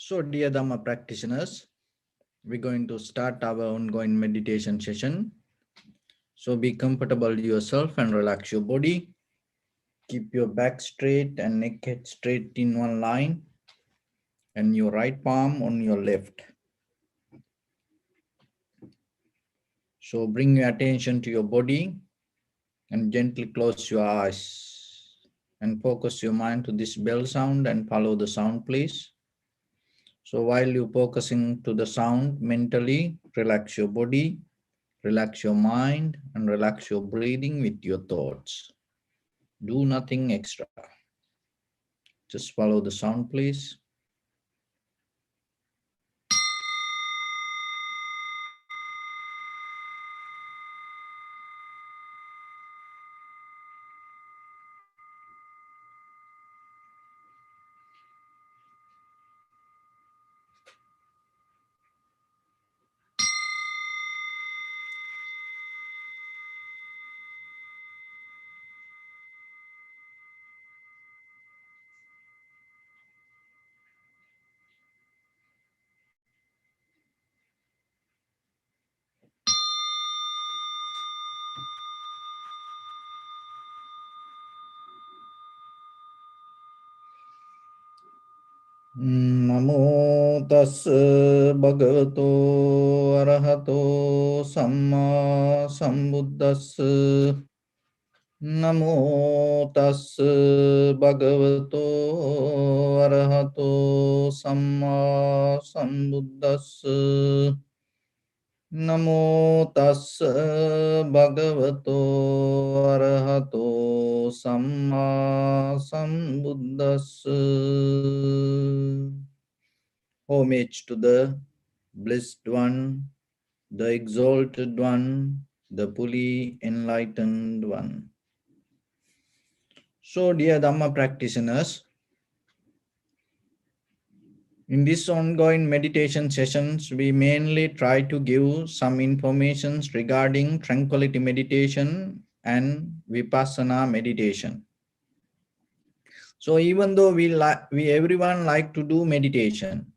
So, dear Dhamma practitioners, we're going to start our ongoing meditation session. So, be comfortable yourself and relax your body. Keep your back straight and neck head straight in one line, and your right palm on your left. So, bring your attention to your body and gently close your eyes and focus your mind to this bell sound and follow the sound, please. So, while you're focusing to the sound mentally, relax your body. Relax your mind and relax your breathing with your thoughts. Do nothing extra. Just follow the sound, please. Namo tassa bhagavato arahato samma sambuddhassa. Namo tassa bhagavato arahato samma sambuddhassa. Namo tassa bhagavato arahato samma sambuddhassa. Homage to the blessed one, the exalted one, the fully enlightened one. So, dear Dhamma practitioners, in this ongoing meditation sessions, we mainly try to give some information regarding tranquility meditation and vipassana meditation. So even though we everyone like to do meditation,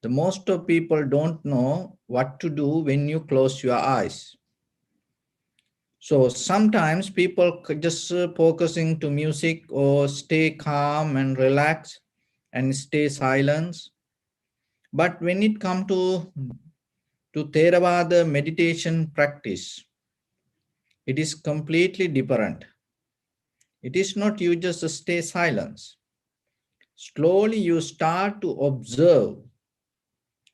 the most of people don't know what to do when you close your eyes. So sometimes people just focusing to music or stay calm and relax and stay silent. But when it comes to Theravada meditation practice, it is completely different. It is not you just stay silent. Slowly you start to observe.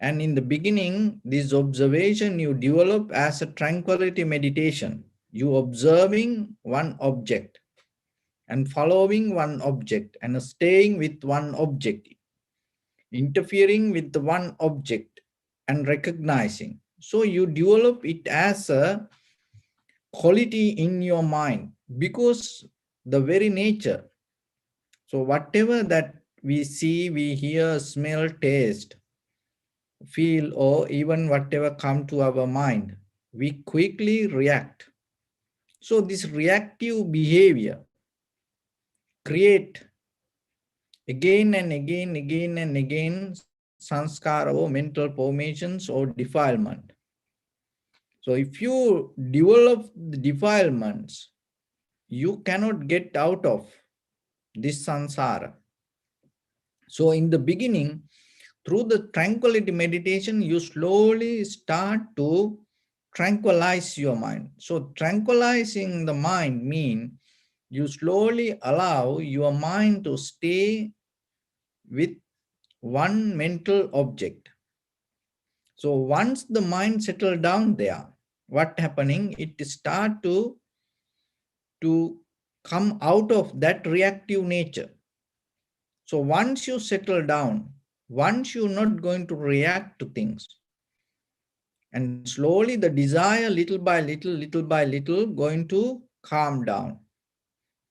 And in the beginning, this observation you develop as a tranquility meditation. You observing one object and following one object and staying with one object, interfering with the one object and recognizing. So you develop it as a quality in your mind because the very nature. So whatever that we see, we hear, smell, taste, feel, or even whatever come to our mind, we quickly react. So this reactive behavior create again and again sanskara or mental formations or defilement. So if you develop the defilements, you cannot get out of this samsara. So in the beginning, through the tranquility meditation, you slowly start to tranquilize your mind. So tranquilizing the mind means you slowly allow your mind to stay with one mental object. So once the mind settle down there, what happening? It start to come out of that reactive nature. So once you settle down, once you're not going to react to things, and slowly the desire little by little going to calm down.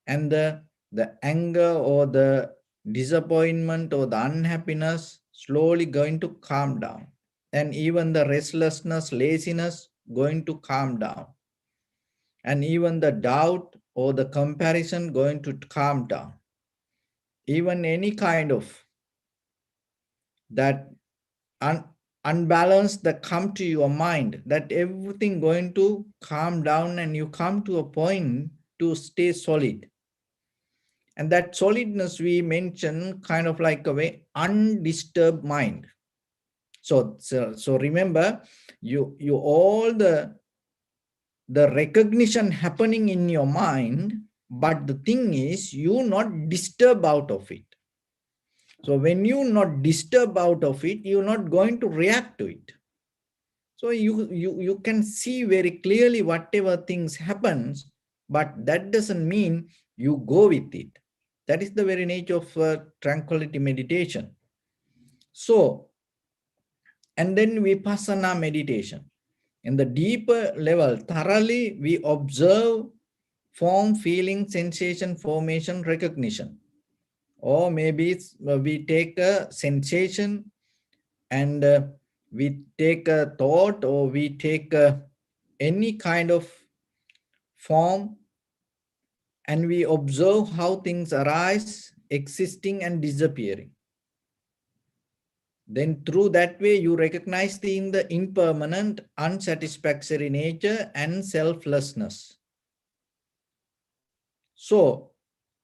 And the anger or the disappointment or the unhappiness slowly going to calm down. And even the restlessness, laziness going to calm down. And even the doubt or the comparison going to calm down. Even any kind of that unbalance that come to your mind, that everything going to calm down and you come to a point to stay solid. And that solidness we mention kind of like a way undisturbed mind. So remember, you all the recognition happening in your mind, but the thing is you not disturb out of it. So when you not disturb out of it, you're not going to react to it. So you can see very clearly whatever things happens, but that doesn't mean you go with it. That is the very nature of tranquility meditation. So, and then vipassana meditation. In the deeper level, thoroughly we observe form, feeling, sensation, formation, recognition. Or maybe we take a sensation and we take a thought, or we take any kind of form, and we observe how things arise, existing and disappearing. Then through that way, you recognize the impermanent, unsatisfactory nature and selflessness. So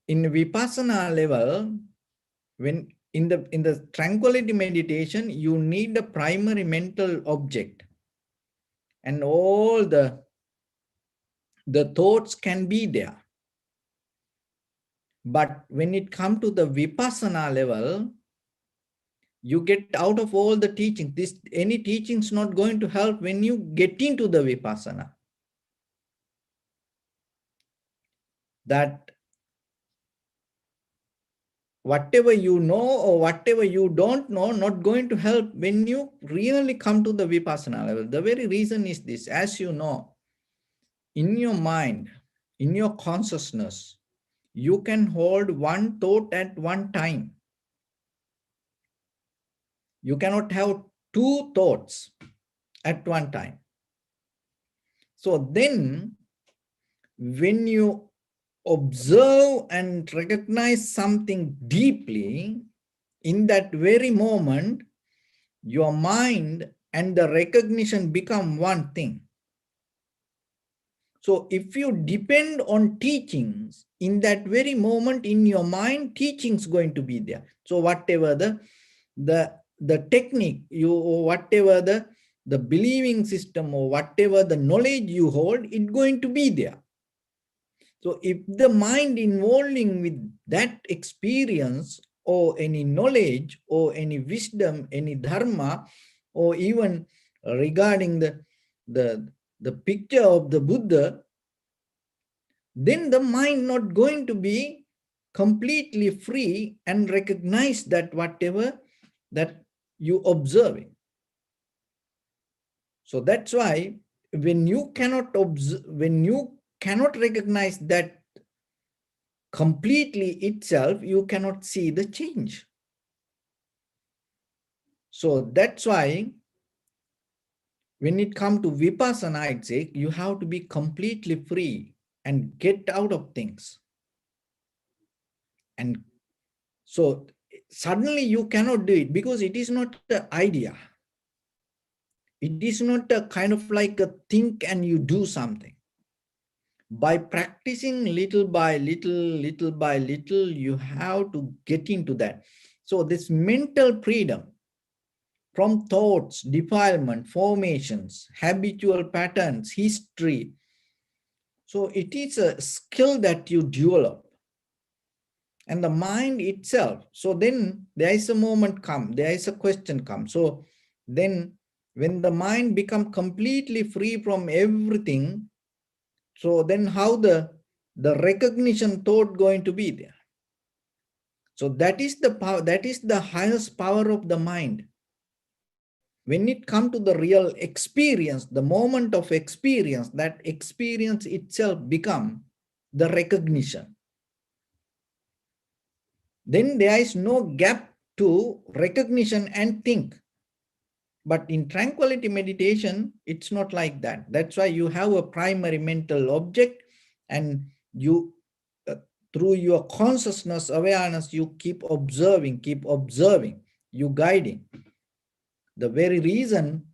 in vipassana level, when in the tranquility meditation, you need a primary mental object, and all the thoughts can be there. But when it comes to the vipassana level, you get out of all the teaching. Any teaching is not going to help when you get into the vipassana. That whatever you know or whatever you don't know, not going to help when you really come to the vipassana level. The very reason is this: as you know, in your mind, in your consciousness, you can hold one thought at one time. You cannot have two thoughts at one time. So then, when you observe and recognize something deeply, in that very moment, your mind and the recognition become one thing. So if you depend on teachings, in that very moment in your mind, teaching's going to be there. So whatever the technique, whatever the believing system, or whatever the knowledge you hold, it's going to be there. So if the mind involving with that experience, or any knowledge, or any wisdom, any dharma, or even regarding the picture of the Buddha, then the mind not going to be completely free and recognize that whatever that you observing. So that's why when you cannot observe, when you cannot recognize that completely itself, you cannot see the change. So that's why when it comes to vipassana, I'd say you have to be completely free and get out of things. And so suddenly you cannot do it, because it is not the idea. It is not a kind of like a think and you do something. By practicing little by little, little by little, you have to get into that. So this mental freedom from thoughts, defilement, formations, habitual patterns, history. So it is a skill that you develop. And the mind itself. So then there is a moment come, there is a question come. So then when the mind becomes completely free from everything, so then how the recognition thought going to be there? So that is the power, that is the highest power of the mind. When it comes to the real experience, the moment of experience, that experience itself become the recognition. Then there is no gap to recognition and think. But in tranquility meditation, it's not like that. That's why you have a primary mental object, and you, through your consciousness, awareness, you keep observing, you guiding. The very reason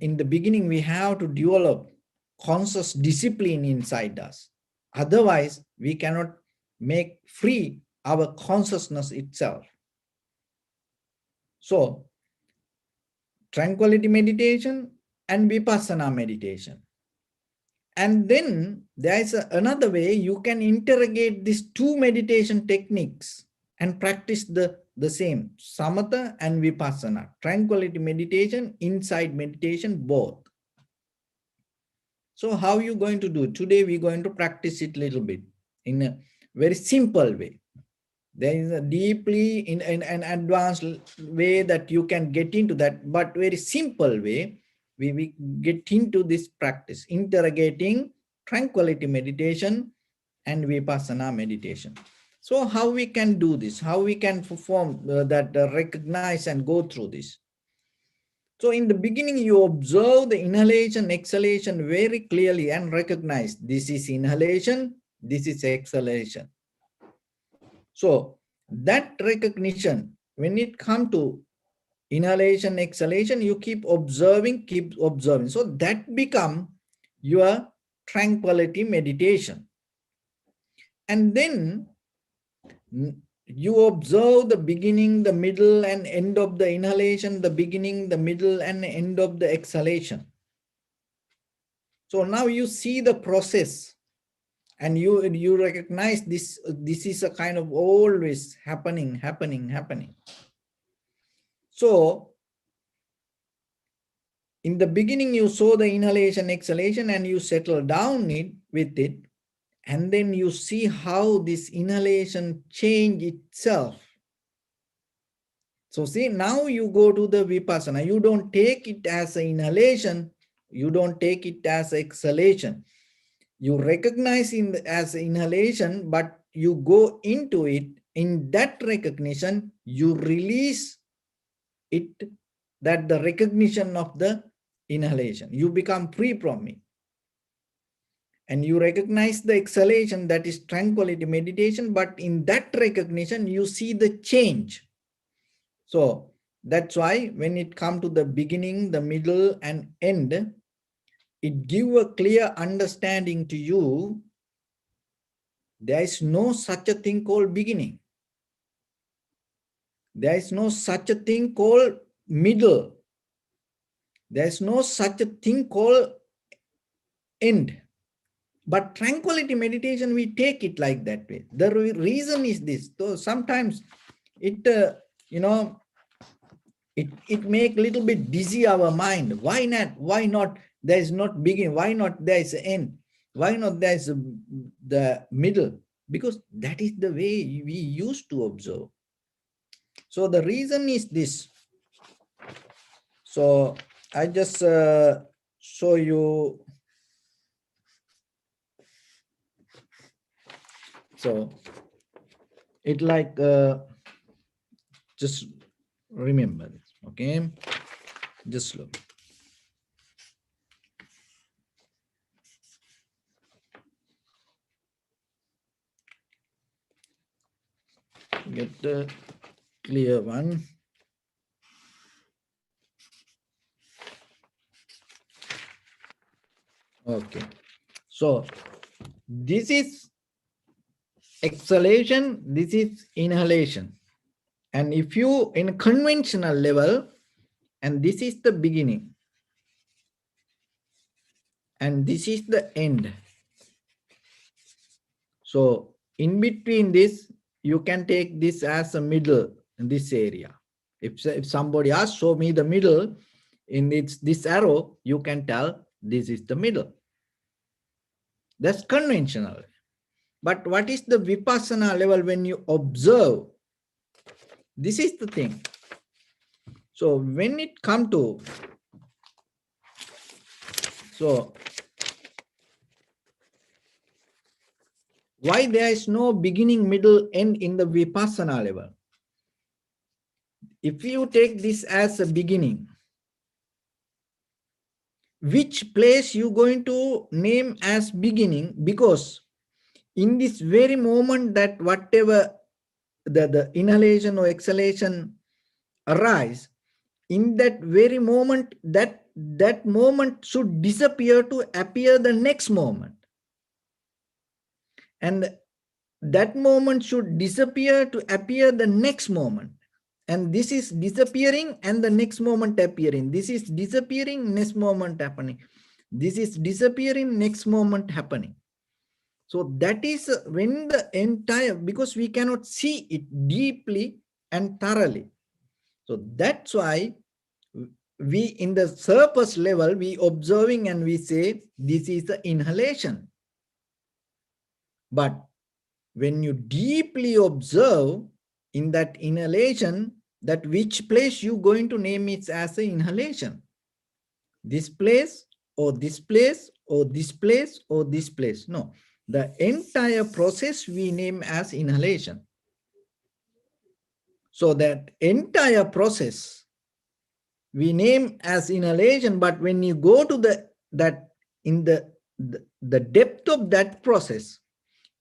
in the beginning we have to develop conscious discipline inside us. Otherwise, we cannot make free our consciousness itself. So, tranquility meditation and vipassana meditation. And then there is another way you can interrogate these two meditation techniques and practice the same, samatha and vipassana, tranquility meditation, insight meditation, both. So how are you going to do it? Today we're going to practice it a little bit in a very simple way. There is a deeply in an advanced way that you can get into that, but very simple way we get into this practice, interrogating tranquility meditation and vipassana meditation. So how we can do this, how we can perform that, recognize and go through this. So in the beginning, you observe the inhalation, exhalation very clearly and recognize this is inhalation, this is exhalation. So that recognition, when it comes to inhalation, exhalation, you keep observing. So that become your tranquility meditation. And then you observe the beginning, the middle and end of the inhalation, the beginning, the middle and end of the exhalation. So now you see the process and you recognize this is a kind of always happening. So in the beginning, you saw the inhalation, exhalation, and you settle down with it. And then you see how this inhalation change itself. So see, now you go to the vipassana. You don't take it as an inhalation. You don't take it as exhalation. You recognize it as inhalation, but you go into it. In that recognition, you release it, that the recognition of the inhalation. You become free from it. And you recognize the exhalation, that is tranquility meditation, but in that recognition, you see the change. So that's why when it comes to the beginning, the middle and end, it gives a clear understanding to you. There is no such a thing called beginning. There is no such a thing called middle. There is no such a thing called end. But tranquility meditation, we take it like that way. The reason is this. So sometimes it, it make a little bit dizzy our mind. Why not? Why not? There is not beginning. Why not there is an end? Why not there is the middle? Because that is the way we used to observe. So the reason is this. So I just show you. So it like just remember this, okay? Just look. Get the clear one. Okay. So this is exhalation, this is inhalation. And if you in conventional level, and this is the beginning, and this is the end. So in between this, you can take this as a middle in this area. If somebody asks, show me the middle in this arrow, you can tell this is the middle. That's conventional. But what is the vipassana level when you observe? This is the thing. So when it comes to, so why there is no beginning, middle, end in the vipassana level? If you take this as a beginning, which place you going to name as beginning? Because in this very moment that whatever the inhalation or exhalation arise, in that very moment, that moment should disappear to appear the next moment. And that moment should disappear to appear the next moment. And this is disappearing and the next moment appearing. This is disappearing, next moment happening. This is disappearing, next moment happening. So that is when the entire, because we cannot see it deeply and thoroughly. So that's why we in the surface level, we observing and we say, this is the inhalation. But when you deeply observe in that inhalation, that which place you going to name it as an inhalation. This place or this place or this place or this place. No, the entire process we name as inhalation. So that entire process we name as inhalation, but when you go to the depth of that process,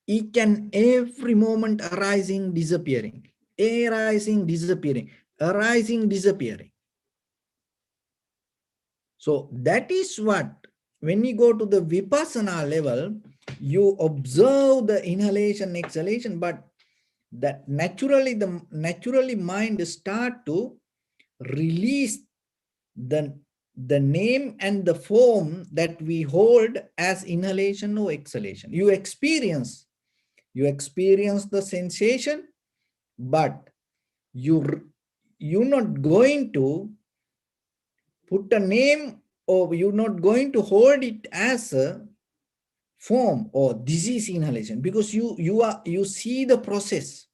each and every moment arising, disappearing, arising, disappearing, arising, disappearing. So that is what, when you go to the vipassana level, you observe the inhalation, exhalation, but that naturally mind start to release the name and the form that we hold as inhalation or exhalation. You experience the sensation, but you're not going to put a name, or you're not going to hold it as a form or disease inhalation, because you see the process,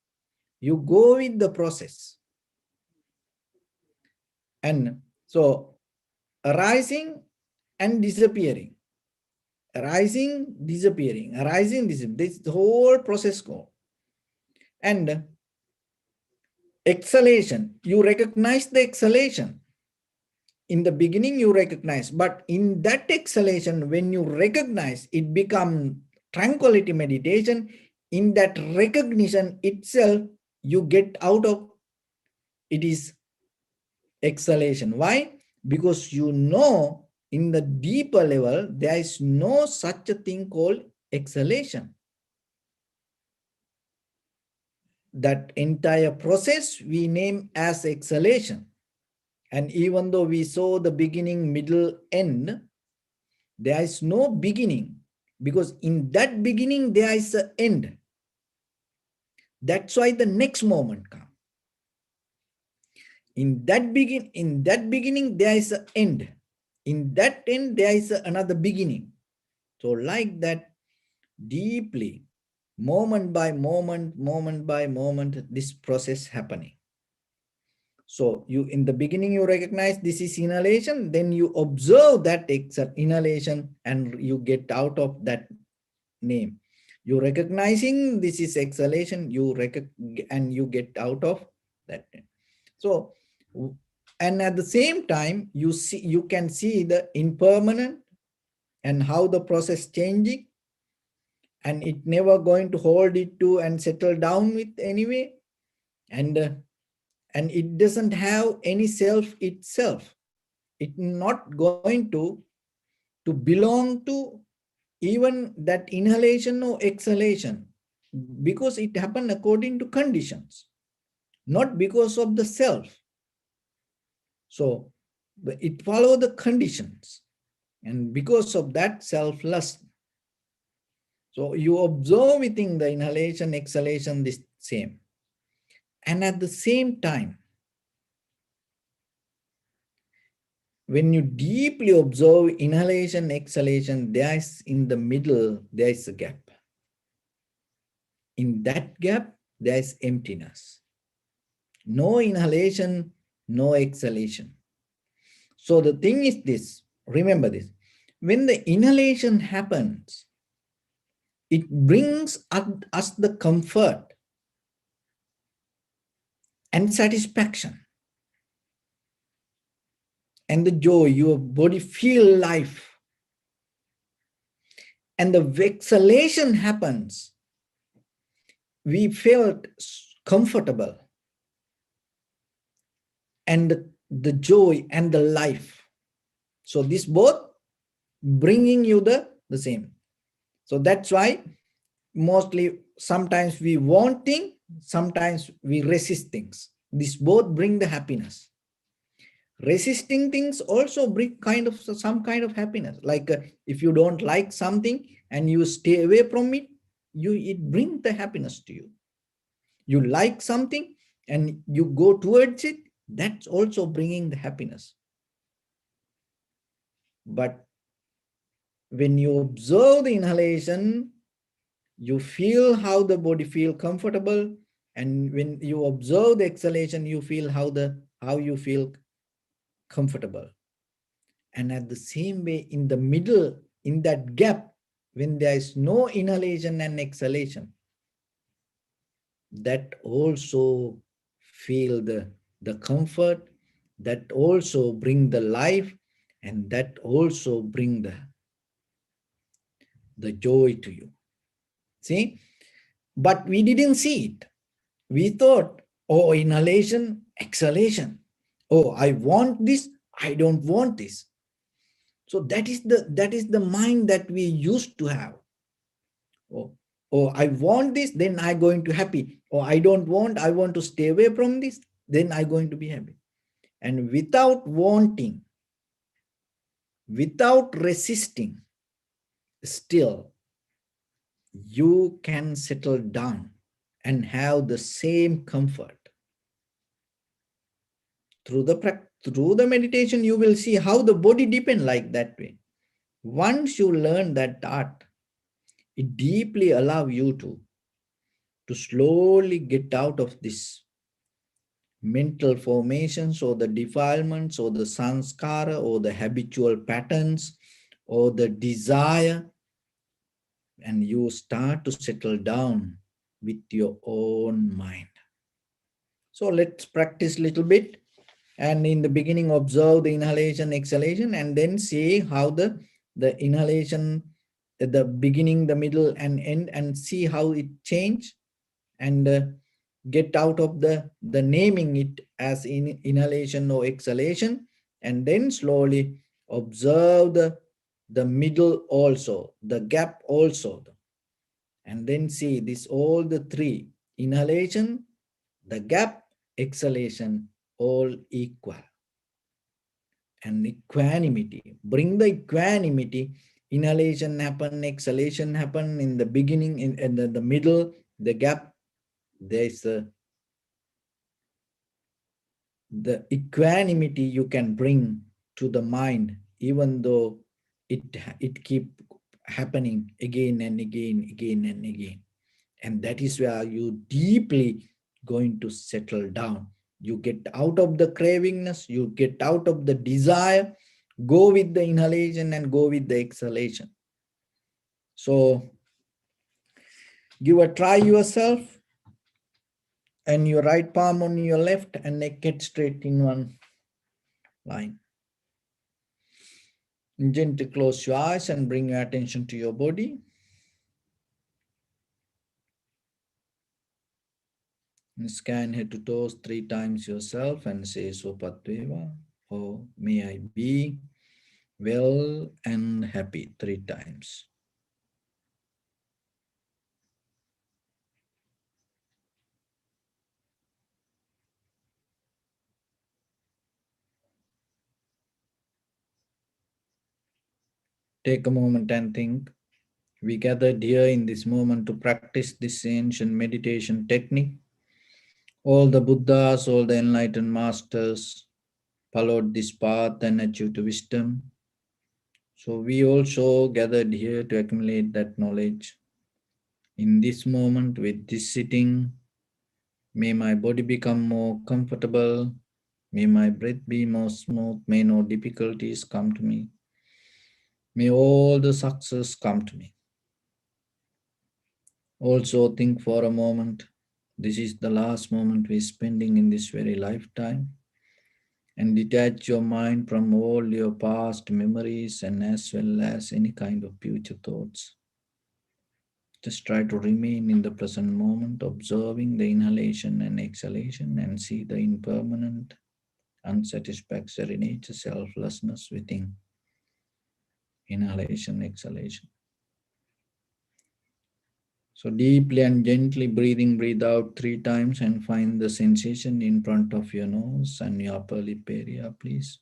you go with the process. And so arising and disappearing, arising, disappearing, arising, disappearing, this the whole process go. And exhalation, you recognize the exhalation. In the beginning you recognize, but in that exhalation, when you recognize, it becomes tranquility meditation. In that recognition itself, you get out of it is exhalation. Why? Because you know in the deeper level, there is no such a thing called exhalation. That entire process we name as exhalation. And even though we saw the beginning, middle, end, there is no beginning, because in that beginning there is an end. That's why the next moment comes. In that beginning there is an end. In that end there is another beginning. So like that, deeply, moment by moment, this process happening. So you, in the beginning, you recognize this is inhalation, then you observe that inhalation and you get out of that name. You recognizing this is exhalation, and you get out of that name. So, and at the same time, you can see the impermanent and how the process changing, and it never going to hold it to and settle down with anyway. And it doesn't have any self itself. It's not going to belong to even that inhalation or exhalation, because it happened according to conditions, not because of the self. So it follows the conditions, and because of that, selfless. So you observe within the inhalation, exhalation, this same. And at the same time, when you deeply observe inhalation, exhalation, there is in the middle, there is a gap. In that gap, there is emptiness. No inhalation, no exhalation. So the thing is this, remember this, when the inhalation happens, it brings us the comfort and satisfaction and the joy. Your body feel life. And the exhalation happens, we felt comfortable. And the joy and the life. So this both bringing you the same. So that's why mostly sometimes we want things, sometimes we resist things. This both bring the happiness. Resisting things also bring kind of some kind of happiness. Like if you don't like something and you stay away from it, it brings the happiness to you. You like something and you go towards it, that's also bringing the happiness. But when you observe the inhalation, you feel how the body feel comfortable, and when you observe the exhalation, you feel how you feel comfortable. And at the same way, in the middle, in that gap, when there is no inhalation and exhalation, that also feel the comfort, that also bring the life, and that also bring the joy to you. See? But we didn't see it. We thought, oh, inhalation, exhalation. Oh, I want this, I don't want this. So that is the mind that we used to have. Oh, oh, I want this, then I'm going to happy. Oh, I don't want, I want to stay away from this, then I'm going to be happy. And without wanting, without resisting, still you can settle down and have the same comfort. Through the meditation, you will see how the body depend like that way. Once you learn that art, it deeply allow you to slowly get out of this mental formations or the defilements or the sanskara or the habitual patterns or the desire, and you start to settle down with your own mind. So let's practice a little bit. And in the beginning, observe the inhalation, exhalation, and then see how the inhalation, at the beginning, the middle, and end, and see how it change, and get out of the naming it as inhalation or exhalation, and then slowly observe the middle also, the gap also, and then see this all the three: inhalation, the gap, exhalation, all equal. And equanimity, bring the equanimity. Inhalation happen, exhalation happen in the beginning, in the middle, the gap. There's the equanimity you can bring to the mind, even though it keep happening again and again, again and again. And that is where you deeply going to settle down. You get out of the cravingness, you get out of the desire, go with the inhalation and go with the exhalation. So give a try yourself, and your right palm on your left and neck straight in one line. Gently close your eyes and bring your attention to your body. And scan head to toes 3 times yourself and say Sopatveva, or may I be well and happy 3 times. Take a moment and think. We gathered here in this moment to practice this ancient meditation technique. All the Buddhas, all the enlightened masters followed this path and achieved wisdom. So we also gathered here to accumulate that knowledge. In this moment, with this sitting, may my body become more comfortable. May my breath be more smooth. May no difficulties come to me. May all the success come to me. Also think for a moment, this is the last moment we're spending in this very lifetime, and detach your mind from all your past memories and as well as any kind of future thoughts. Just try to remain in the present moment, observing the inhalation and exhalation, and see the impermanent, unsatisfactory nature, selflessness within inhalation, exhalation. So deeply and gently breathe out 3 times and find the sensation in front of your nose and your upper lip area, please.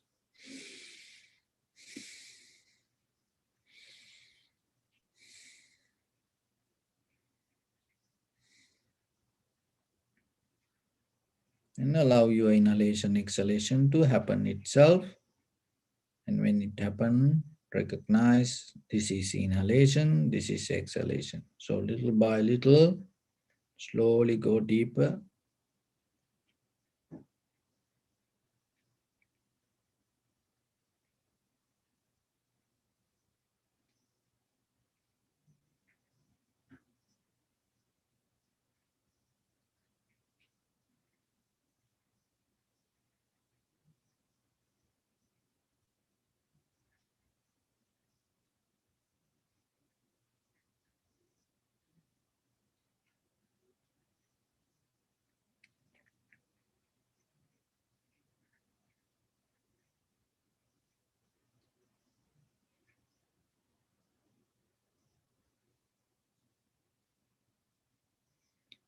And allow your inhalation, exhalation to happen itself. And when it happens, recognize this is inhalation, this is exhalation. So little by little, slowly go deeper.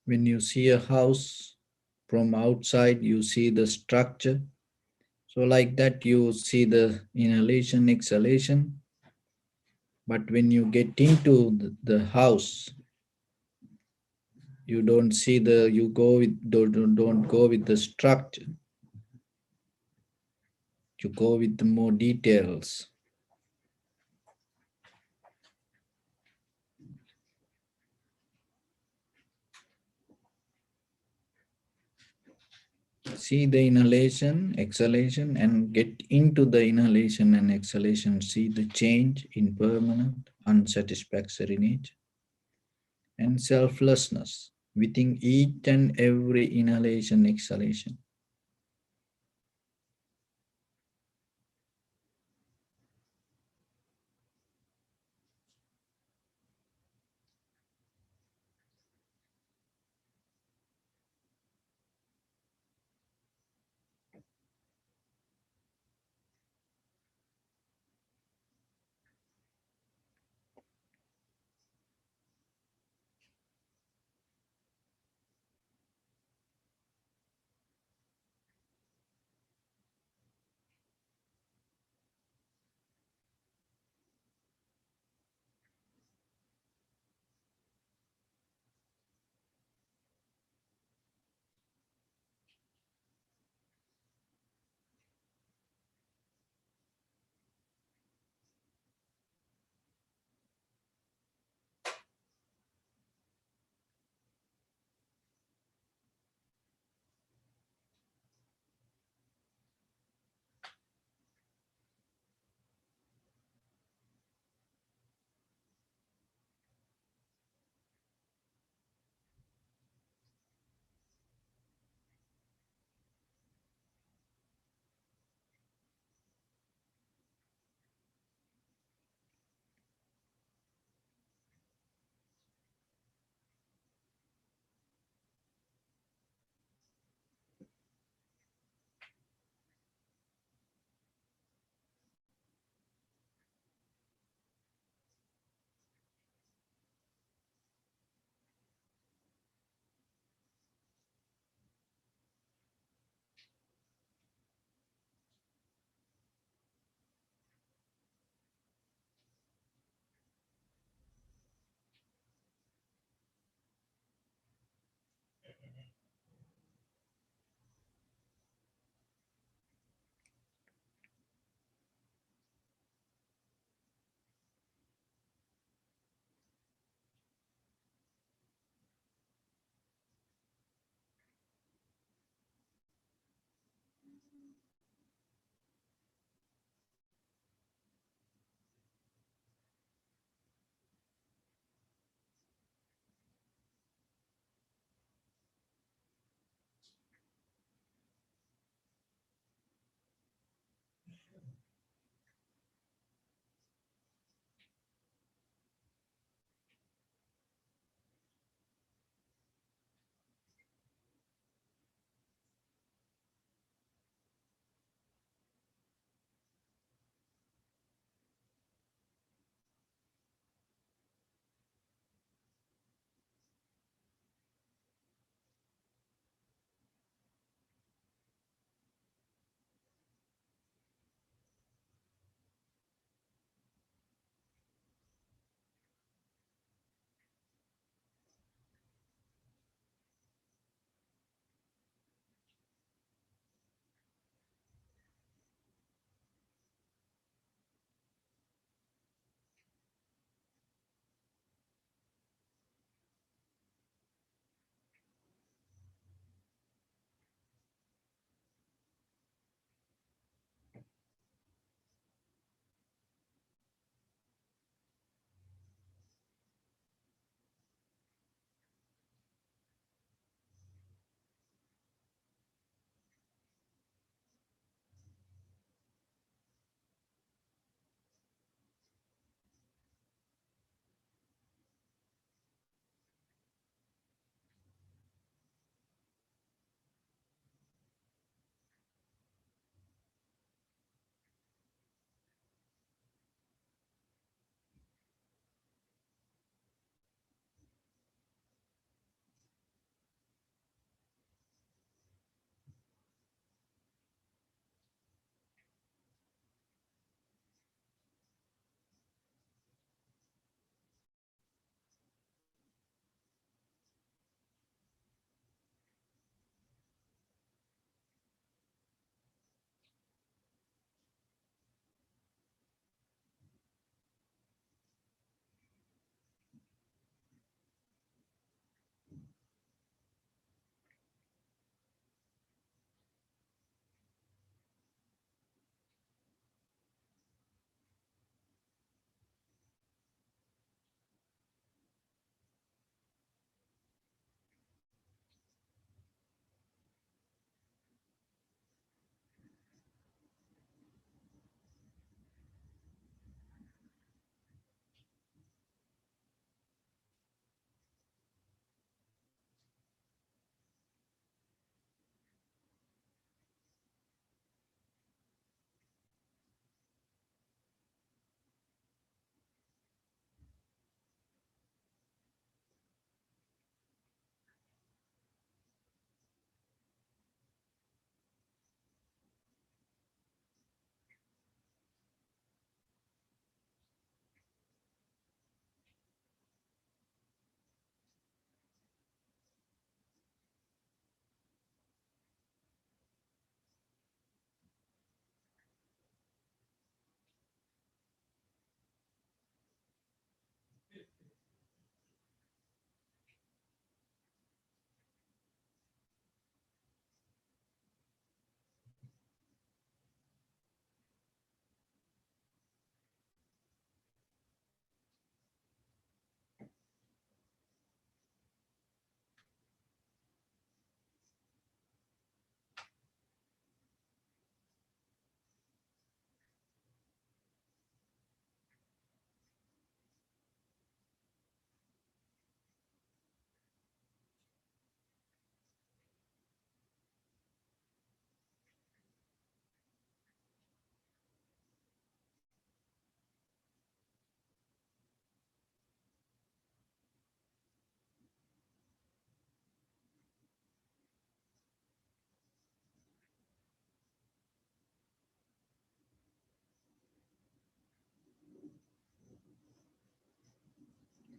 When you see a house from outside, you see the structure. So like that, you see the inhalation, exhalation. But when you get into the house, you don't see the, you go with, don't go with the structure. You go with the more details. See the inhalation, exhalation, and get into the inhalation and exhalation. See the change in permanent, unsatisfactory nature and selflessness within each and every inhalation, exhalation.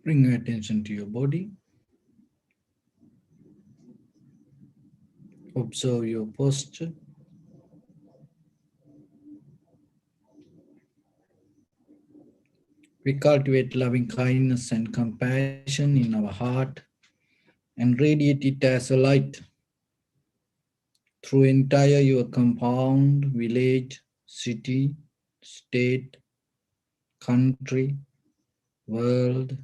Bring your attention to your body. Observe your posture. We cultivate loving kindness and compassion in our heart and radiate it as a light through entire your compound, village, city, state, country, world,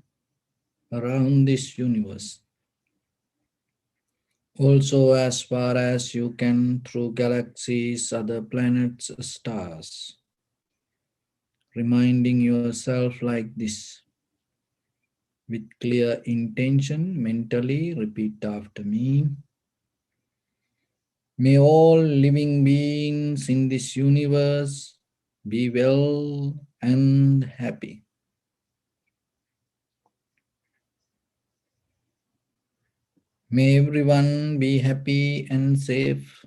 around this universe. Also, as far as you can, through galaxies, other planets, stars. Reminding yourself like this. With clear intention, mentally repeat after me. May all living beings in this universe be well and happy. May everyone be happy and safe.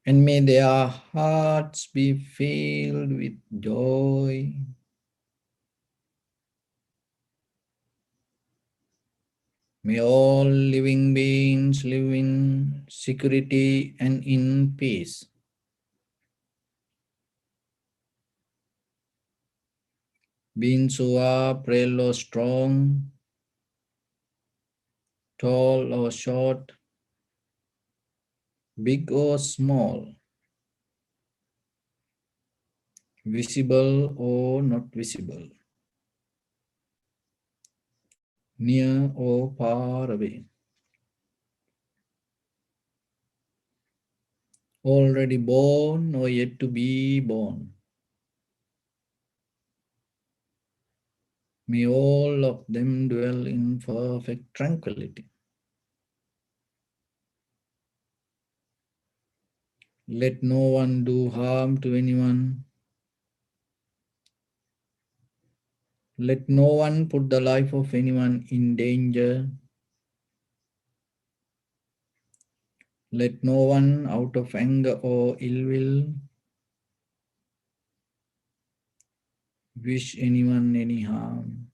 And may their hearts be filled with joy. May all living beings live in security and in peace. Beings who are frail or strong, tall or short, big or small, visible or not visible, near or far away, already born or yet to be born. May all of them dwell in perfect tranquility. Let no one do harm to anyone. Let no one put the life of anyone in danger. Let no one, out of anger or ill will, wish anyone any harm.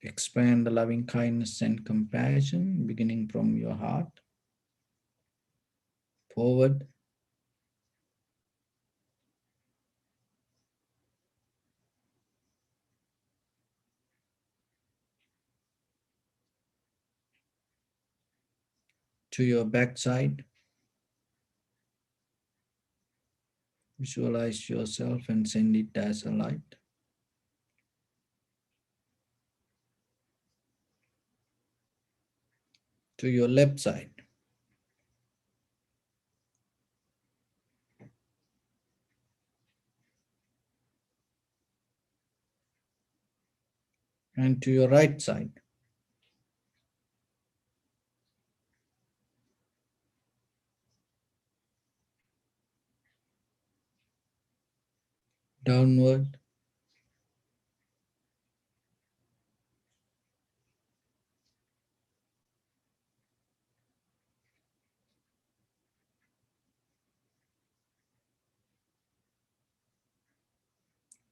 Expand the loving kindness and compassion beginning from your heart, forward, to your backside. Visualize yourself and send it as a light. To your left side. And to your right side. Downward.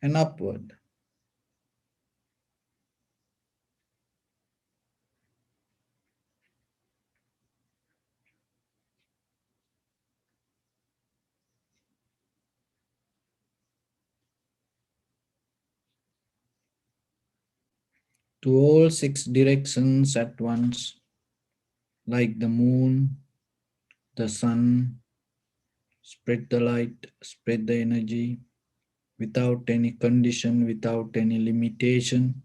And upward. To all 6 directions at once, like the moon, the sun. Spread the light, spread the energy without any condition, without any limitation,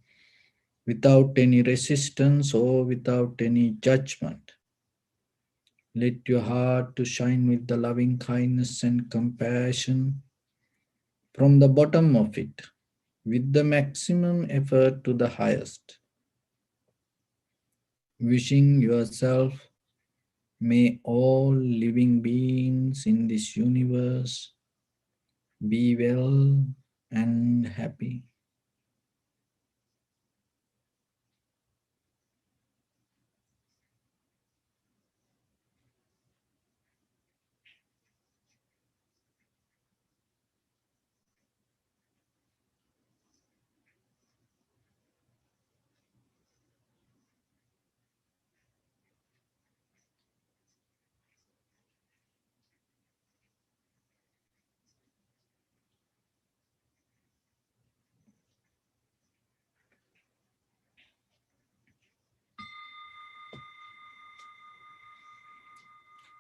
without any resistance or without any judgment. Let your heart to shine with the loving kindness and compassion from the bottom of it, with the maximum effort to the highest. Wishing yourself, may all living beings in this universe be well and happy.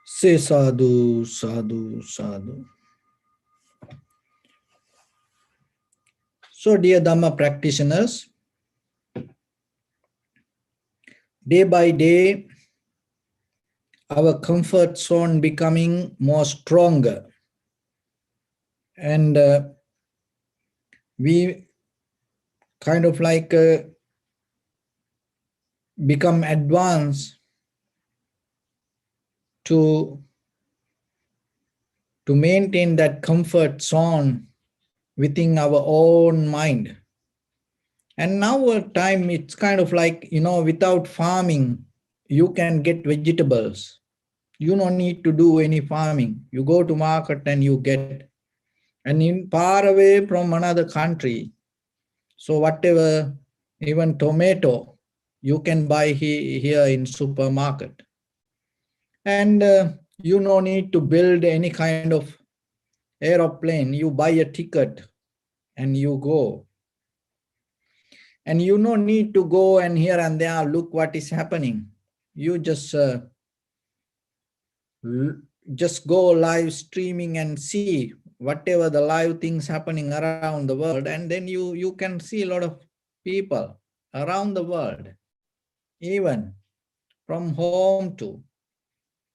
Say sadhu, sadhu, sadhu. So, dear Dhamma practitioners, day by day, our comfort zone becoming more stronger, and we kind of like become advanced to maintain that comfort zone within our own mind. And now our time, it's kind of like, without farming, you can get vegetables. You don't need to do any farming. You go to market and you get. And in far away from another country, so whatever, even tomato, you can buy here in supermarket. And you no need to build any kind of aeroplane. You buy a ticket and you go. And you no need to go and here and there look what is happening. You just go live streaming and see whatever the live things happening around the world, and then you can see a lot of people around the world, even from home to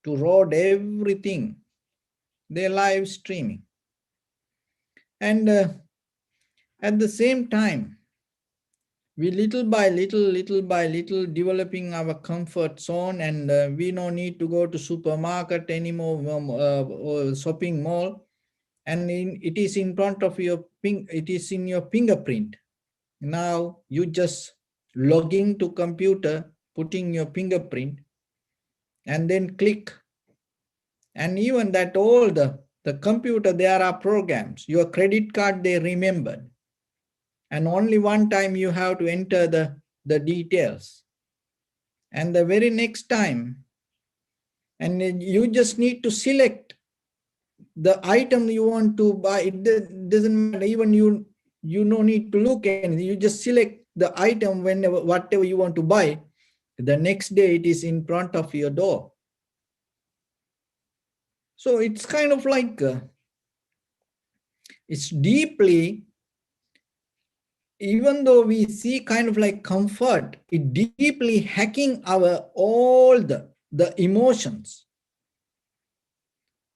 road, everything they live streaming. And at the same time, we little by little developing our comfort zone, and we no need to go to supermarket anymore, or shopping mall, and it is in front of your it is in your fingerprint. Now you just logging to computer, putting your fingerprint, and then click. And even that all the computer, there are programs. Your credit card, they remembered. And only one time you have to enter the details. And the very next time, and you just need to select the item you want to buy. It doesn't matter, even you no need to look anything. You just select the item whenever, whatever you want to buy. The next day it is in front of your door. So it's kind of like it's deeply, even though we see kind of like comfort, it deeply hacking our all the emotions.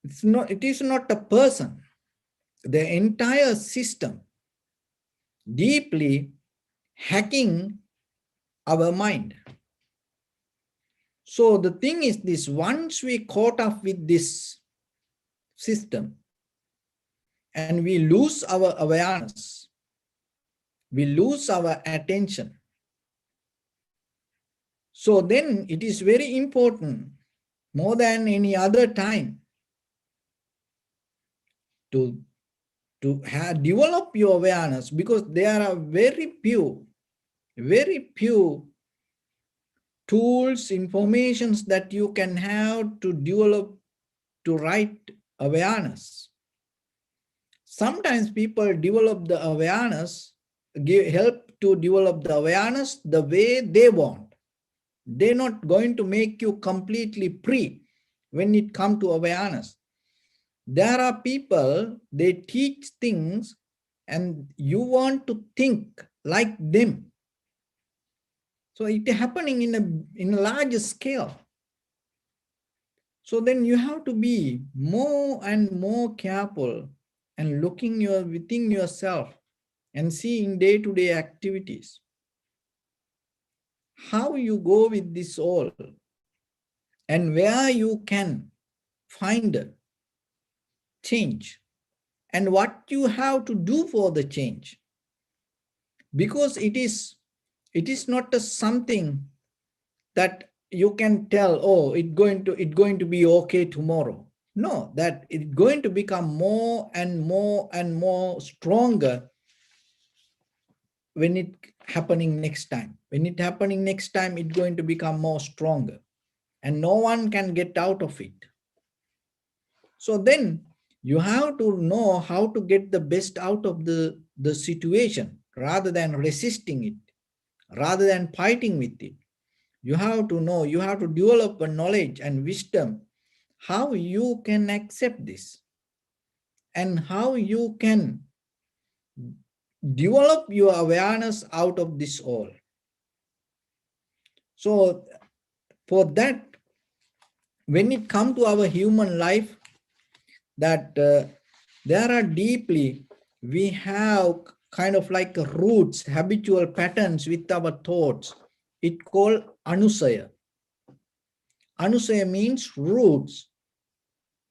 It is not a person, the entire system deeply hacking our mind. So the thing is this, once we caught up with this system and we lose our awareness, we lose our attention. So then it is very important, more than any other time, to develop your awareness, because there are very few tools, informations that you can have to develop to right awareness. Sometimes people develop the awareness, help to develop the awareness the way they want. They're not going to make you completely free when it comes to awareness. There are people, they teach things and you want to think like them. So it is happening in a large scale. So then you have to be more and more careful and looking within yourself and see in day-to-day activities how you go with this all and where you can find change and what you have to do for the change. Because it is not something that you can tell, oh, it's going to be okay tomorrow. No, that it's going to become more and more and more stronger when it happening next time. When it happening next time, it's going to become more stronger and no one can get out of it. So then you have to know how to get the best out of the situation rather than resisting it, rather than fighting with it. You have to know, you have to develop a knowledge and wisdom how you can accept this and how you can develop your awareness out of this all. So for that, when it comes to our human life, that there are deeply, we have kind of like roots, habitual patterns with our thoughts. It called anusaya. Anusaya means roots,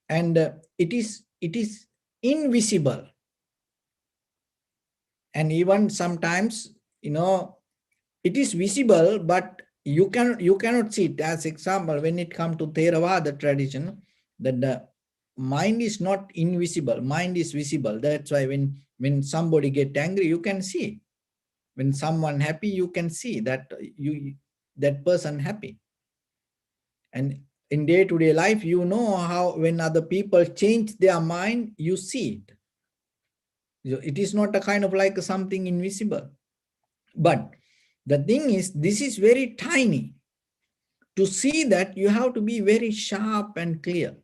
and it is invisible. And even sometimes, it is visible, but you cannot see it. As example, when it comes to Theravada tradition, that the mind is not invisible, mind is visible. That's why when somebody get angry, you can see. When someone happy, you can see that that person happy. And in day-to-day life, you know how when other people change their mind, you see it. It is not a kind of like something invisible. But the thing is, this is very tiny. To see that, you have to be very sharp and clear.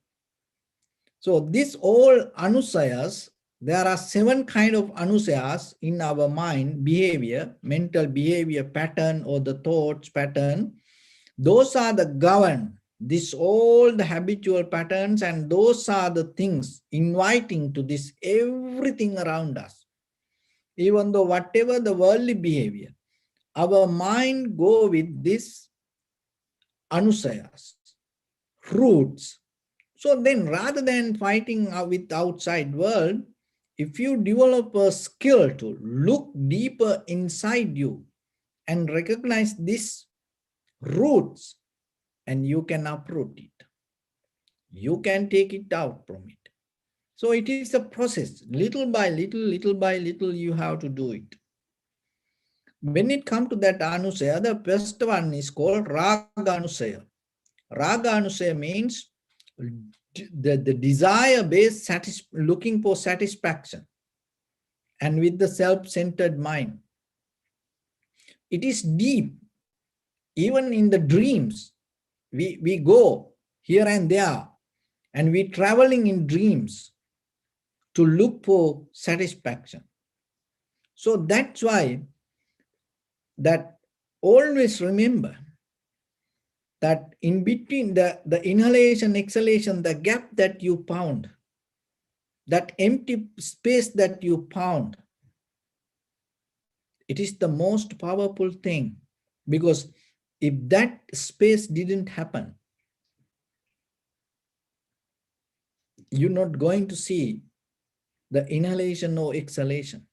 So this all anusayas, there are 7 kind of anusayas in our mind, behavior, mental behavior pattern or the thoughts pattern. Those are the govern, this all the habitual patterns, and those are the things inviting to this everything around us. Even though whatever the worldly behavior, our mind go with this anusayas, roots. So then rather than fighting with outside world, if you develop a skill to look deeper inside you and recognize these roots, and you can uproot it. You can take it out from it. So it is a process, little by little, you have to do it. When it comes to that anusaya, the first one is called raga anusaya. Raga anusaya means the desire based looking for satisfaction and with the self-centered mind. It is deep. Even in the dreams, we go here and there, and we traveling in dreams to look for satisfaction. So that's why that always remember that in between the inhalation, exhalation, the gap that you found, that empty space that you found, it is the most powerful thing. Because if that space didn't happen, you're not going to see the inhalation or exhalation.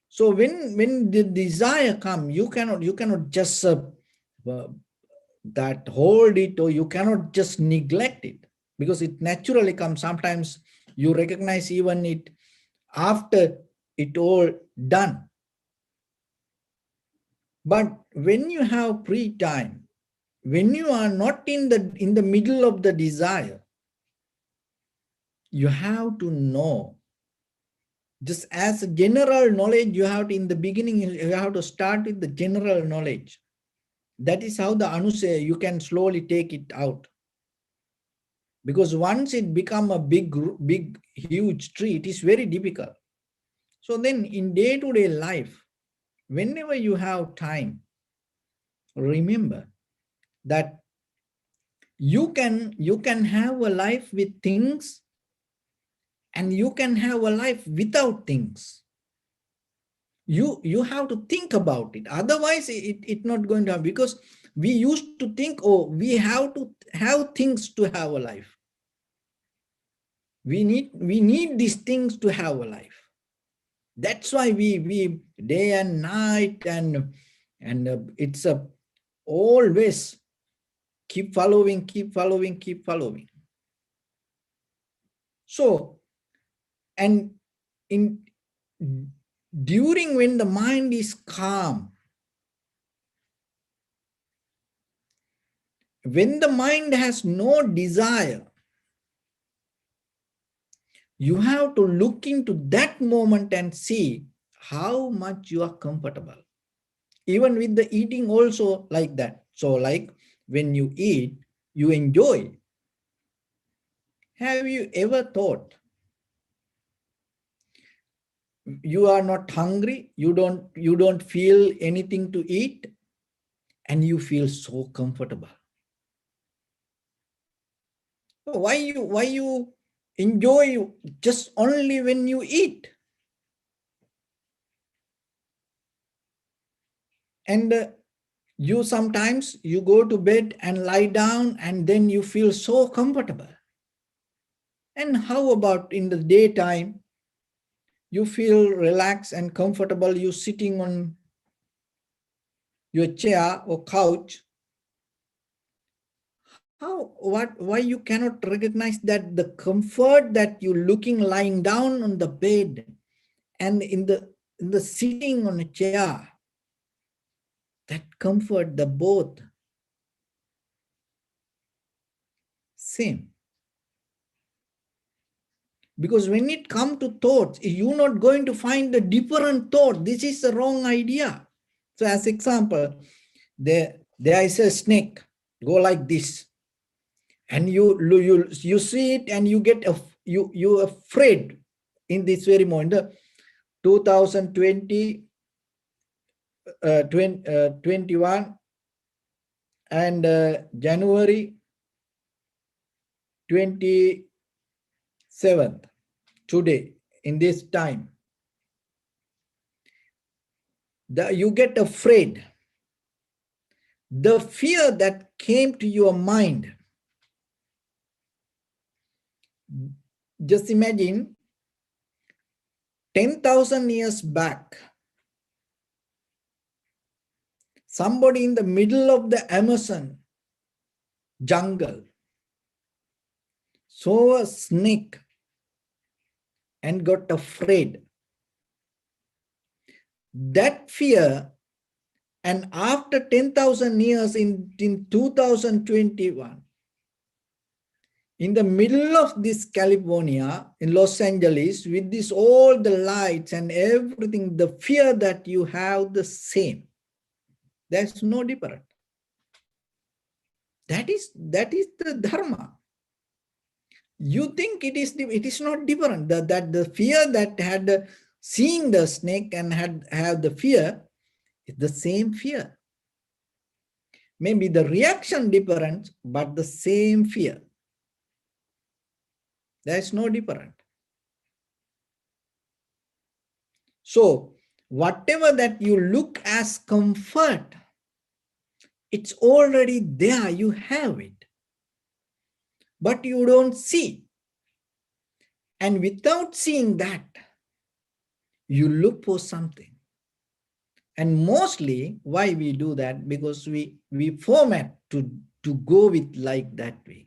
So when the desire comes, you cannot just that hold it, or you cannot just neglect it, because it naturally comes. Sometimes you recognize even it after it all done. But when you have free time, when you are not in the middle of the desire, you have to know. Just as a general knowledge, you have to, in the beginning, you have to start with the general knowledge. That is how the anusaya, you can slowly take it out. Because once it become a big, huge tree, it is very difficult. So then in day-to-day life, whenever you have time, remember that you can have a life with things, and you can have a life without things. You have to think about it. Otherwise, it's not going to happen, because we used to think, oh, we have to have things to have a life. We need these things to have a life. That's why we day and night, and it's a always keep following. So, and in during when the mind is calm, when the mind has no desire, you have to look into that moment and see how much you are comfortable. Even with the eating also like that. So like when you eat, you enjoy. Have you ever thought you are not hungry, you don't feel anything to eat, and you feel so comfortable? Why you enjoy just only when you eat? And you sometimes you go to bed and lie down and then you feel so comfortable. And how about in the daytime? You feel relaxed and comfortable, you sitting on your chair or couch. Why you cannot recognize that the comfort that you looking lying down on the bed and in the sitting on a chair, that comfort, the both same. Because when it come to thoughts, you're not going to find a different thought. This is the wrong idea. So as example, there is a snake, go like this, and you see it and you get you afraid in this very moment. The 2020 21 and January 27th, today in this time, you get afraid. The fear that came to your mind, just imagine 10,000 years back, somebody in the middle of the Amazon jungle saw a snake and got afraid. That fear, and after 10,000 years in 2021, in the middle of this California, in Los Angeles, with this all the lights and everything, the fear that you have the same. There's no different. That is the Dharma. You think it is not different. That the fear that had seeing the snake and have the fear is the same fear. Maybe the reaction different, but the same fear. There's no different. So whatever that you look as comfort, it's already there, you have it. But you don't see. And without seeing that, you look for something. And mostly why we do that, because we format to go with like that way.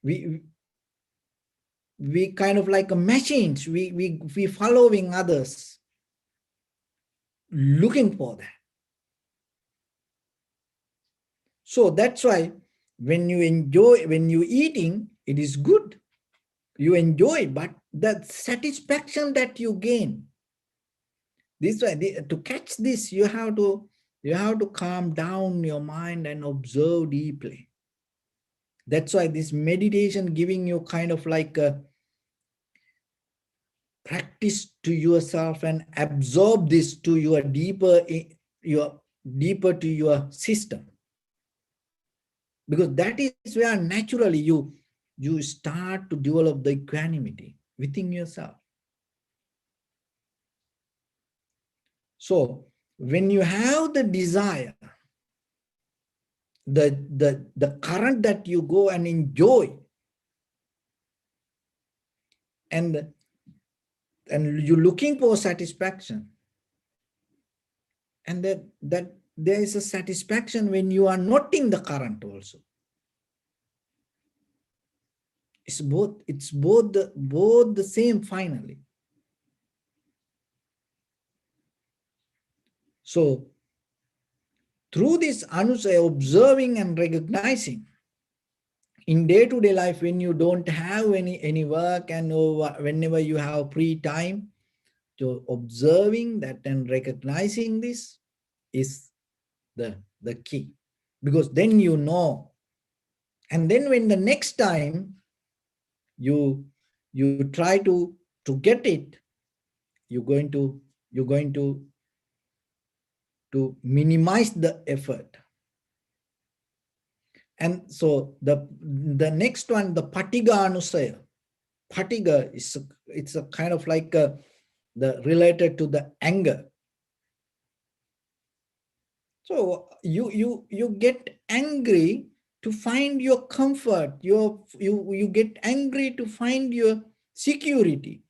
We kind of like a machines, we following others, looking for that. So that's why when you eating, it is good. You enjoy, but the satisfaction that you gain. This way, to catch this, you have to calm down your mind and observe deeply. That's why this meditation giving you kind of like a practice to yourself and absorb this to your deeper to your system. Because that is where naturally you start to develop the equanimity within yourself. So when you have the desire, the current that you go and enjoy, and you're looking for satisfaction, and that there is a satisfaction when you are not in the current also. It's both the same finally. So through this anusaya, observing and recognizing in day-to-day life, when you don't have any work and whenever you have free time, so observing that and recognizing this is the key. Because then you know And then when the next time you try to get it, you're going to you're going to minimize the effort. And so the next one, the patiga anusaya. Patiga is it's a kind of like the related to the anger. So you get angry to find your comfort. You get angry to find your security.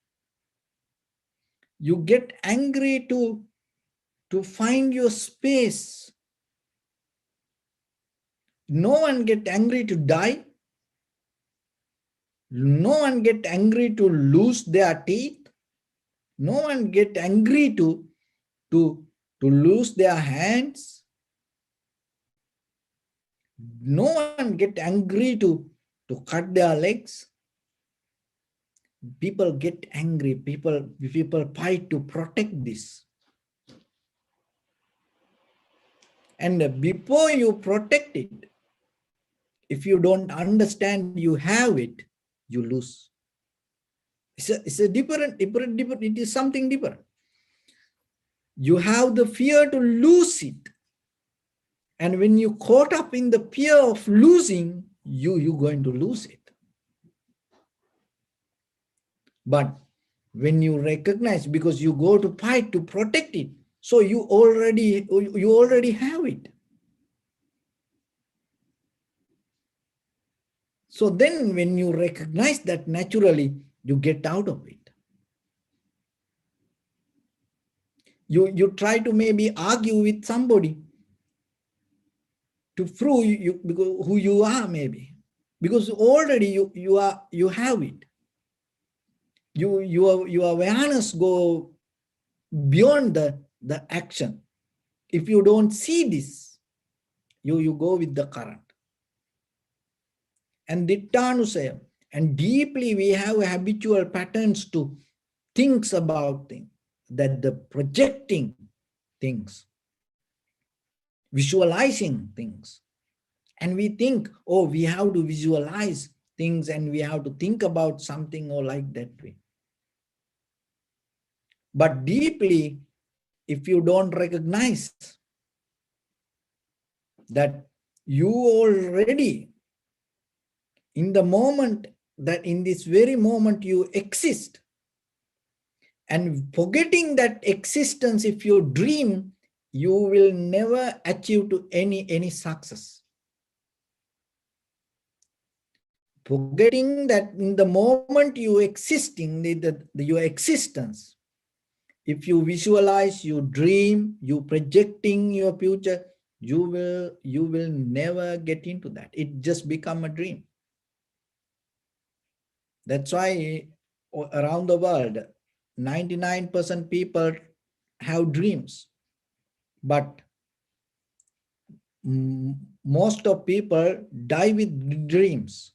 You get angry to find your space. No one get angry to die. No one get angry to lose their teeth. No one get angry to, to lose their hands. No one get angry to cut their legs. People get angry. People fight to protect this. And before you protect it, if you don't understand you have it, you lose. It's a different, it is something different. You have the fear to lose it. And when you caught up in the fear of losing, you're going to lose it. But when you recognize, because you go to fight to protect it, so you already have it. So then when you recognize that, naturally, you get out of it. You try to maybe argue with somebody to prove you because who you are, maybe. Because already you have it. Your awareness go beyond the action. If you don't see this, you go with the current. And dittanusaya. And deeply we have habitual patterns to think about things, that the projecting things, visualizing things. And we think, oh, we have to visualize things and we have to think about something or like that way. But deeply, if you don't recognize that you already, in the moment, that in this very moment you exist, and forgetting that existence, if you dream, you will never achieve to any success. Forgetting that in the moment you existing, your existence, if you visualize, you dream, you projecting your future, you will never get into that. It just become a dream. That's why around the world, 99% people have dreams, but most of people die with dreams.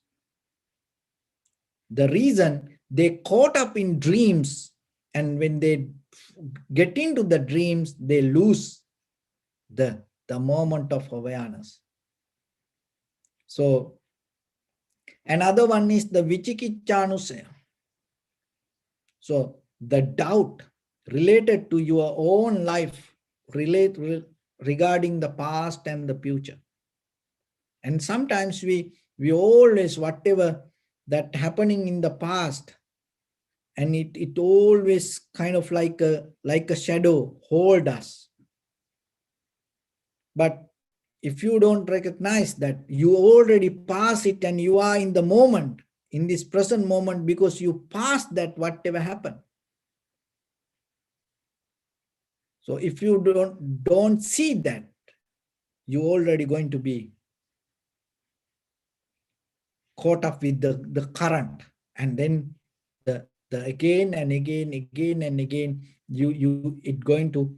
The reason, they caught up in dreams, and when they get into the dreams, they lose the moment of awareness. So another one is the vichikichanusaya. So the doubt related to your own life, regarding the past and the future. And sometimes we always, whatever that happening in the past, and it always kind of like a shadow hold us. But if you don't recognize that you already pass it and you are in the moment, in this present moment, because you passed that whatever happened. So if you don't see that, you're already going to be caught up with the current, and then the again and again and again, it's going to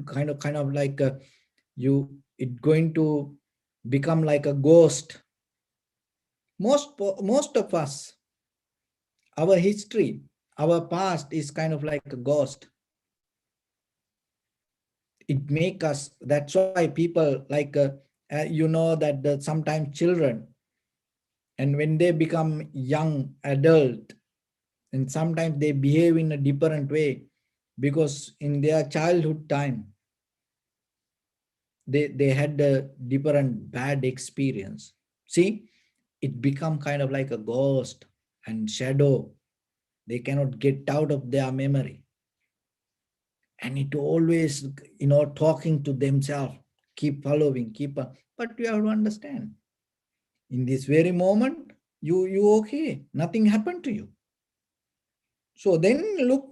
kind of like it's going to become like a ghost. Most of us, our history, our past is kind of like a ghost. It make us, that's why people like you know that sometimes children, And when they become young adult, and sometimes they behave in a different way, because in their childhood time they had a different bad experience. See, it become kind of like a ghost and shadow. They cannot get out of their memory, and it always, talking to themselves, keep following, but you have to understand, in this very moment, you okay, nothing happened to you. So then look,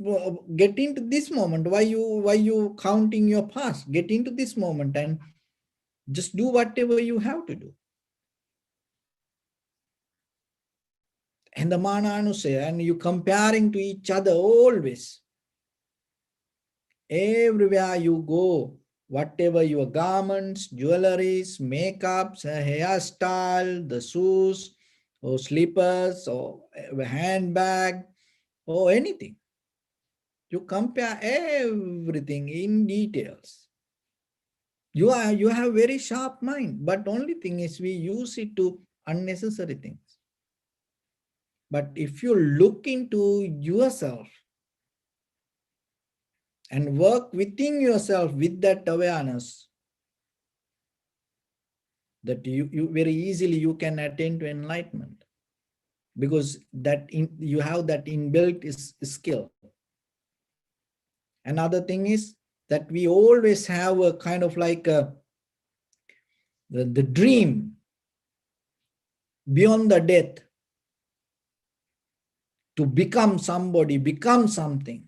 get into this moment. Why you counting your past? Get into this moment and just do whatever you have to do. And the mana anusaya, and you comparing to each other always. Everywhere you go, whatever your garments, jewelries, makeups, hairstyle, the shoes, or slippers, or a handbag, or anything. You compare everything in details. You have very sharp mind, but only thing is we use it to unnecessary things. But if you look into yourself and work within yourself with that awareness, that you very easily you can attain to enlightenment, because you have that inbuilt skill. Another thing is that we always have a kind of like the dream beyond the death, to become somebody, become something.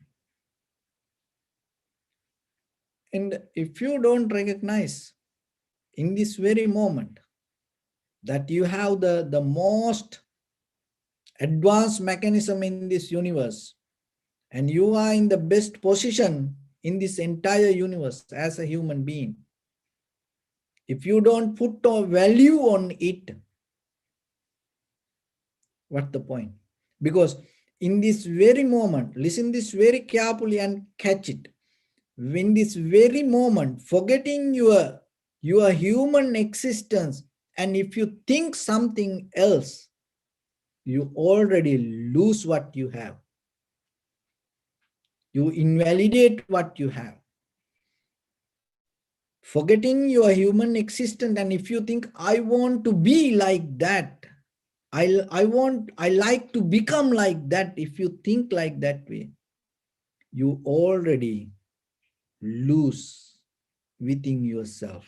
And if you don't recognize in this very moment that you have the most advanced mechanism in this universe, and you are in the best position in this entire universe as a human being, if you don't put a value on it, what's the point? Because in this very moment, listen this very carefully and catch it. When this very moment, forgetting your human existence, and if you think something else, you already lose what you have. You invalidate what you have. Forgetting your human existence, and if you think, I want to be like that, I like to become like that, if you think like that way, you already lose within yourself.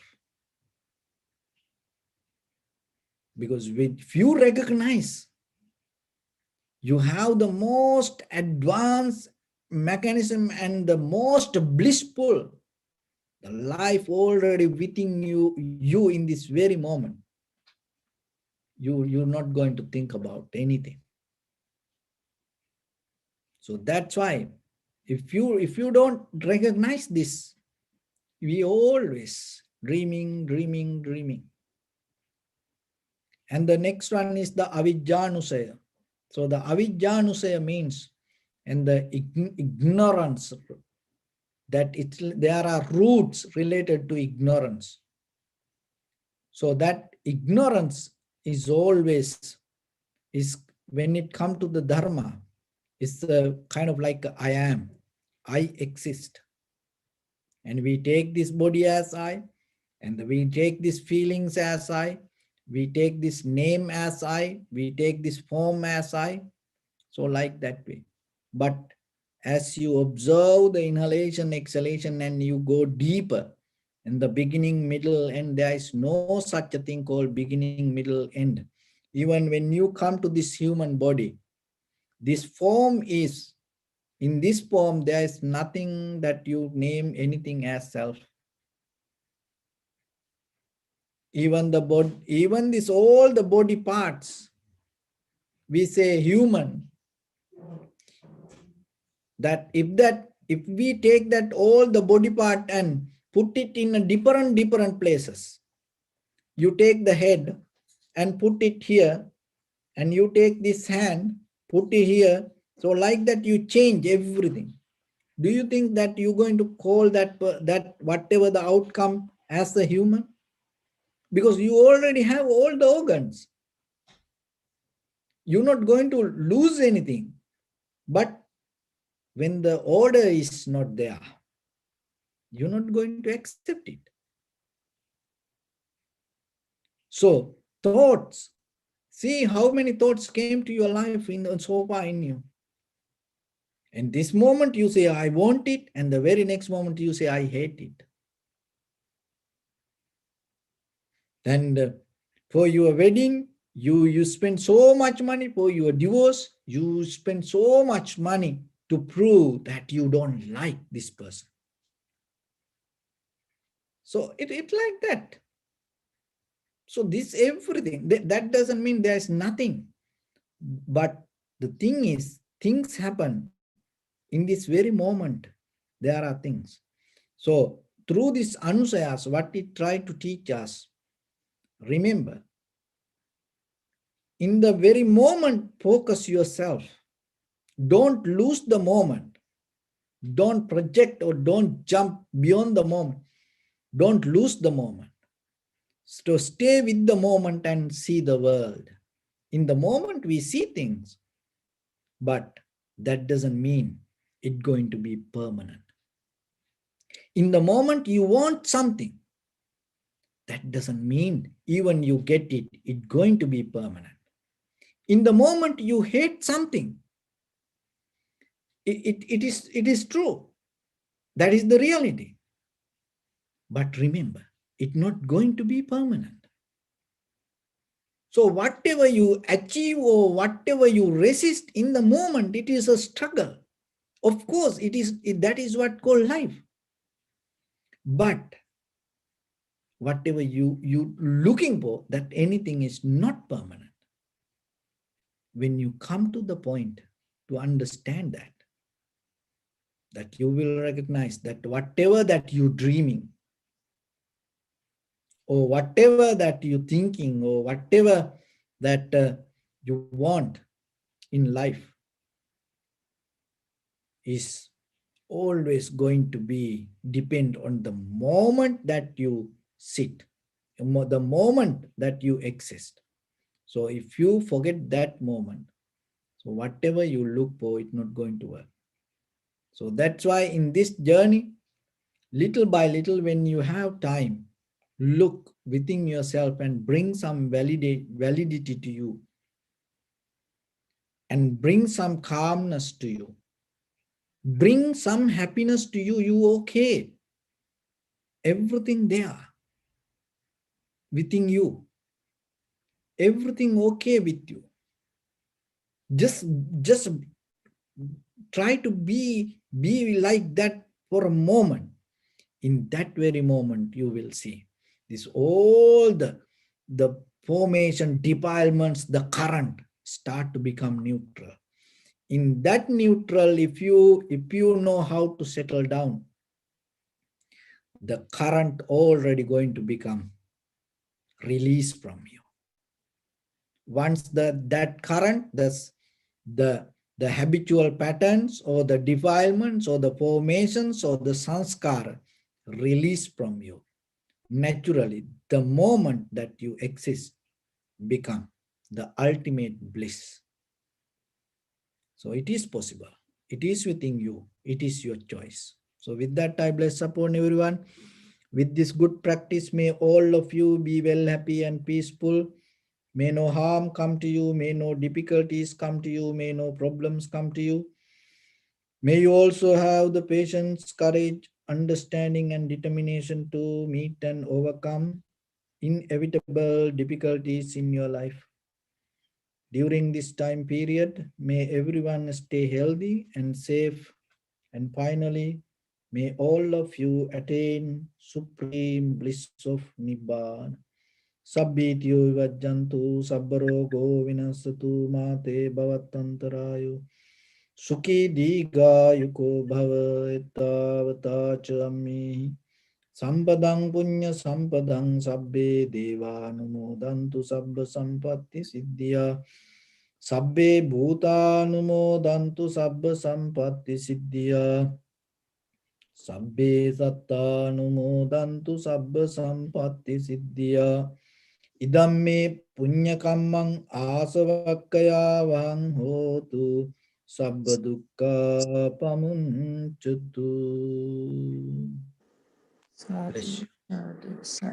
Because if you recognize you have the most advanced mechanism and the most blissful, the life already within you in this very moment, you're not going to think about anything. So that's why if you don't recognize this, we always dreaming. And the next one is the avijjanusaya. So the avijjanusaya means, and the ignorance, that there are roots related to ignorance. So that ignorance is always, is when it comes to the dharma, it's a kind of like I exist, and we take this body as I, and we take these feelings as I, we take this name as I, we take this form as I, so like that way. But as you observe the inhalation, exhalation, and you go deeper, in the beginning, middle, end, there is no such a thing called beginning, middle, end. Even when you come to this human body, this form is, in this form, there is nothing that you name anything as self. Even the body, even this, all the body parts, we say human, that if we take that all the body part and put it in a different places, you take the head and put it here, and you take this hand, put it here, so like that you change everything. Do you think that you're going to call that whatever the outcome as a human? Because you already have all the organs. You're not going to lose anything. But when the order is not there, you're not going to accept it. So, thoughts, see how many thoughts came to your life so far in you. And this moment you say, I want it, and the very next moment you say, I hate it. And for your wedding, you spend so much money. For your divorce, you spend so much money to prove that you don't like this person. So it like that. So this everything, that doesn't mean there's nothing. But the thing is, things happen in this very moment. There are things. So through this anusayas, what it tried to teach us, remember, in the very moment, focus yourself. Don't lose the moment. Don't project or don't jump beyond the moment. Don't lose the moment. So stay with the moment and see the world. In the moment, we see things, but that doesn't mean it's going to be permanent. In the moment you want something, that doesn't mean even you get it, it's going to be permanent. In the moment you hate something, it is true. That is the reality. But remember, it's not going to be permanent. So whatever you achieve or whatever you resist in the moment, it is a struggle. Of course, that is what called life. But whatever you looking for, that anything is not permanent. When you come to the point to understand that you will recognize that whatever that you're dreaming, or whatever that you're thinking, or whatever that you want in life is always going to be depend on the moment that you sit, the moment that you exist. So if you forget that moment, so whatever you look for, it's not going to work. So that's why in this journey, little by little, when you have time, look within yourself and bring some validity to you, and bring some calmness to you, bring some happiness to you. You okay, everything there within you, everything okay with you. Just try to be like that for a moment. In that very moment, you will see this all the formation, defilements, the current start to become neutral. In that neutral, if you know how to settle down, the current already going to become released from you. Once that current, the habitual patterns or the defilements or the formations or the sanskara release from you, naturally the moment that you exist become the ultimate bliss. So it is possible. It is within you. It is your choice. So with that, I bless upon everyone. With this good practice, may all of you be well, happy and peaceful. May no harm come to you. May no difficulties come to you. May no problems come to you. May you also have the patience, courage, understanding and determination to meet and overcome inevitable difficulties in your life. During this time period, may everyone stay healthy and safe. And finally, may all of you attain supreme bliss of Nibbana. Sabbityo vajjantu sabbarogo vinasatu mate bhavatantarayo. Sukhi diga yuko bhava ettavata chammi. Sampadang punya sampadang sabbe deva numodantu sabba sampatti siddhya. Sabbe bhuta numodantu sabba sampatti siddhya. Sabbe satta numodantu sabba sampatti siddhya. Idamme punyakammang asavakkayavang hotu sabbadukka pamunchutu. Sadhu, Bless you. sadhu, sadhu.